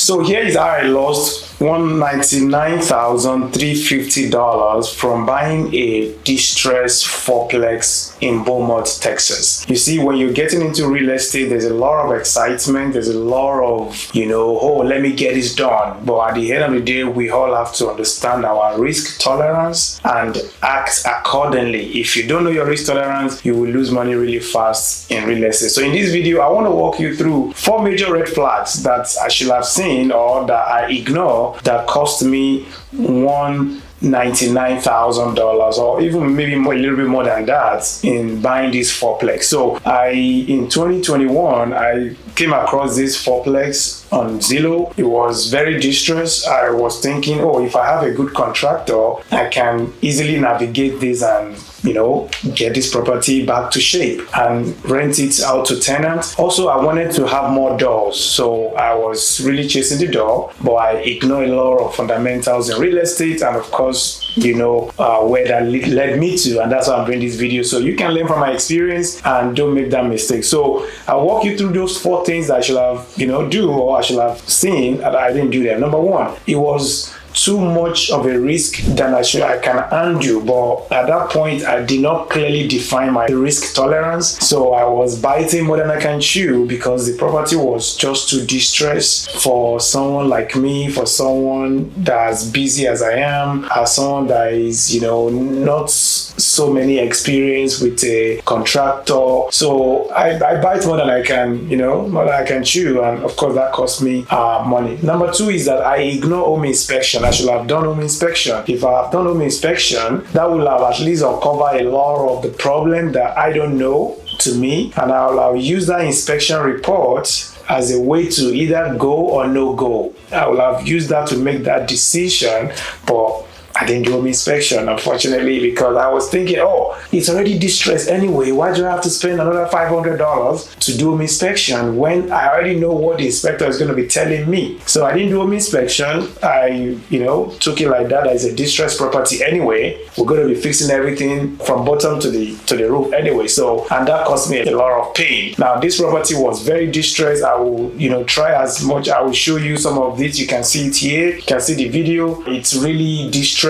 So here is how I lost $199,350 from buying a distressed Fourplex in Beaumont, Texas. You see, when you're getting into real estate, there's a lot of excitement, there's a lot of, oh, let me get this done. But at the end of the day, we all have to understand our risk tolerance and act accordingly. If you don't know your risk tolerance, you will lose money really fast in real estate. So in this video, I want to walk you through 4 major red flags that I should have seen or that I ignore that cost me $199,000 or even maybe more, a little bit more than that in buying this Fourplex. So in 2021, I came across this Fourplex on Zillow. It was very distressed. I was thinking, if I have a good contractor, I can easily navigate this and get this property back to shape and rent it out to tenants. Also, I wanted to have more doors, so I was really chasing the door, but I ignored a lot of fundamentals in real estate, and of course, where that led me to, and that's why I'm doing this video, so you can learn from my experience and don't make that mistake. So I'll walk you through those 4 things that I should have, do, or I should have seen that I didn't do them. Number 1, it was too much of a risk than I can undo, but at that point I did not clearly define my risk tolerance, so I was biting more than I can chew because the property was just too distressed for someone like me, for someone that's busy as I am, as someone that is not so many experience with a contractor. So I bite more than I can more than I can chew, and of course that cost me money. Number 2 is that I ignore home inspection. I should have done home inspection. If I have done home inspection, that will have at least uncovered a lot of the problem that I don't know to me, and I'll use that inspection report as a way to either go or no go. I will have used that to make that decision, but I didn't do home inspection, unfortunately, because I was thinking, it's already distressed anyway. Why do I have to spend another $500 to do home inspection when I already know what the inspector is going to be telling me? So I didn't do home inspection. I, took it like that as a distressed property anyway. We're going to be fixing everything from bottom to the roof anyway. So, and that cost me a lot of pain. Now, this property was very distressed. I will, try as much. I will show you some of this. You can see it here. You can see the video. It's really distressed.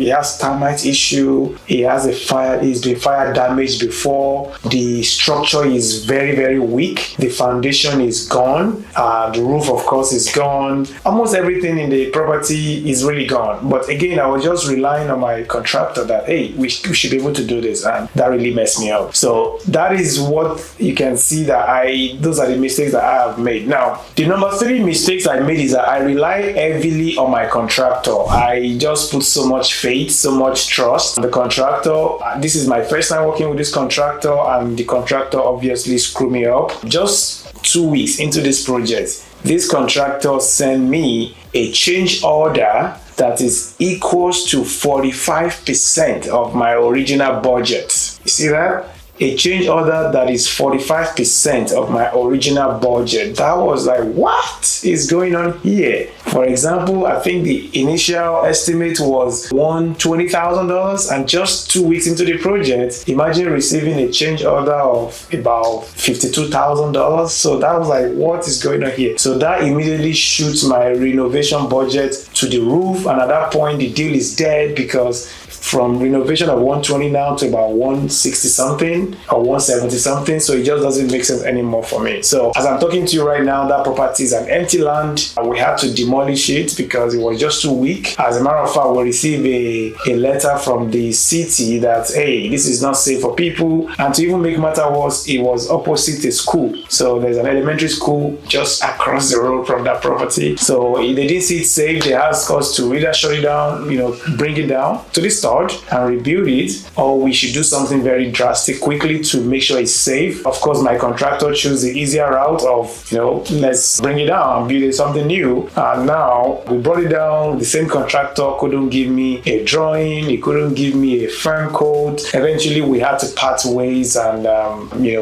It has termite issue. It has it's been fire damaged before. The structure is very, very weak. The foundation is gone. The roof, of course, is gone. Almost everything in the property is really gone. But again, I was just relying on my contractor that, hey, we should be able to do this, and that really messed me up. So that is what you can see those are the mistakes that I have made. Now, the number 3 mistakes I made is that I rely heavily on my contractor. I just put so much faith, so much trust in the contractor. This is my first time working with this contractor, and the contractor obviously screwed me up. Just 2 weeks into this project, this contractor sent me a change order that is equals to 45% of my original budget. You see that? A change order that is 45% of my original budget. That was like, what is going on here? For example, I think the initial estimate was $120,000, and just 2 weeks into the project, imagine receiving a change order of about $52,000. So that was like, what is going on here? So that immediately shoots my renovation budget to the roof, and at that point, the deal is dead because from renovation of 120 now to about 160 something or 170 something, so it just doesn't make sense anymore for me. So as I'm talking to you right now, that property is an empty land. We had to demolish it because it was just too weak. As a matter of fact, we received a letter from the city that, hey, this is not safe for people, and to even make matter worse, it was opposite a school. So there's an elementary school just across the road from that property. So they didn't see it safe. They asked us to either shut it down, bring it down to the store and rebuild it, or we should do something very drastic quickly to make sure it's safe. Of course, my contractor chose the easier route of, let's bring it down and build something new. And now we brought it down. The same contractor couldn't give me a drawing. He couldn't give me a firm code. Eventually, we had to part ways and,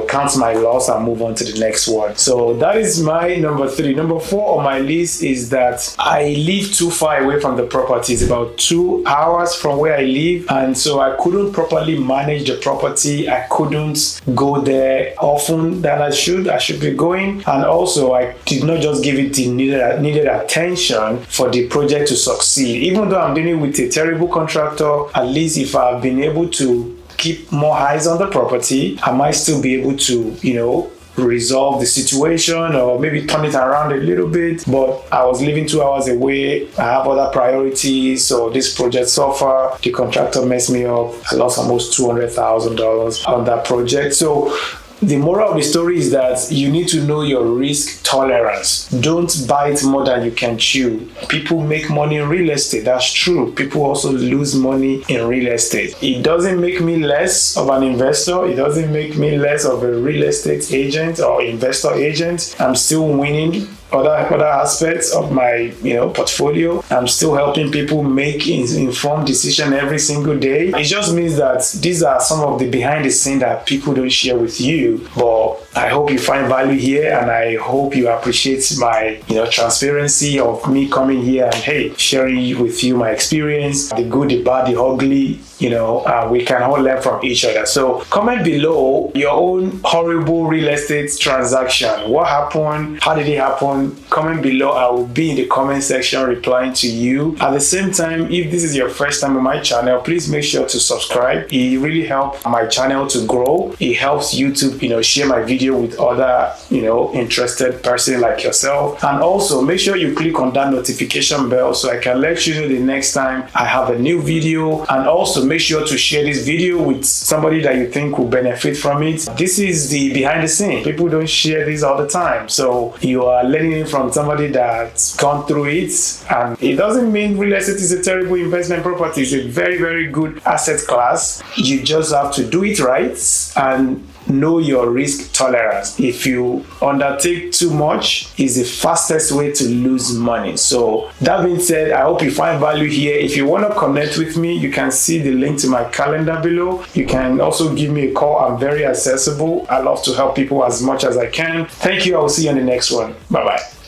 count my loss and move on to the next one. So that is my number 3. Number 4 on my list is that I live too far away from the property. It's about 2 hours from where I live, and so I couldn't properly manage the property. I couldn't couldn't go there often than I should be going. And also, I did not just give it the needed attention for the project to succeed. Even though I'm dealing with a terrible contractor, at least if I've been able to keep more eyes on the property, I might still be able to, resolve the situation or maybe turn it around a little bit. But I was living 2 hours away. I have other priorities. So this project suffered. The contractor messed me up. I lost almost $200,000 on that project. So the moral of the story is that you need to know your risk tolerance. Don't bite more than you can chew. People make money in real estate. That's true. People also lose money in real estate. It doesn't make me less of an investor. It doesn't make me less of a real estate agent or investor agent. I'm still winning other aspects of my portfolio. I'm still helping people make informed decision every single day. It just means that these are some of the behind the scene that people don't share with you. But I hope you find value here, and I hope you appreciate my transparency of me coming here and sharing with you my experience, the good, the bad, the ugly. We can all learn from each other. So comment below your own horrible real estate transaction. What happened? How did it happen? Comment below. I will be in the comment section replying to you. At the same time, if this is your first time on my channel, please make sure to subscribe. It really helps my channel to grow. It helps YouTube, share my video with other, interested person like yourself. And also make sure you click on that notification bell so I can let you know the next time I have a new video. And also make sure to share this video with somebody that you think will benefit from it. This is the behind the scene. People don't share this all the time. So you are learning it from somebody that's gone through it. And it doesn't mean real estate is a terrible investment property. It's a very, very good asset class. You just have to do it right and know your risk tolerance. If you undertake too much, is the fastest way to lose money. So that being said, I hope you find value here. If you want to connect with me, you can see the link to my calendar below. You can also give me a call. I'm very accessible. I love to help people as much as I can. Thank you. I will see you on the next one. Bye-bye.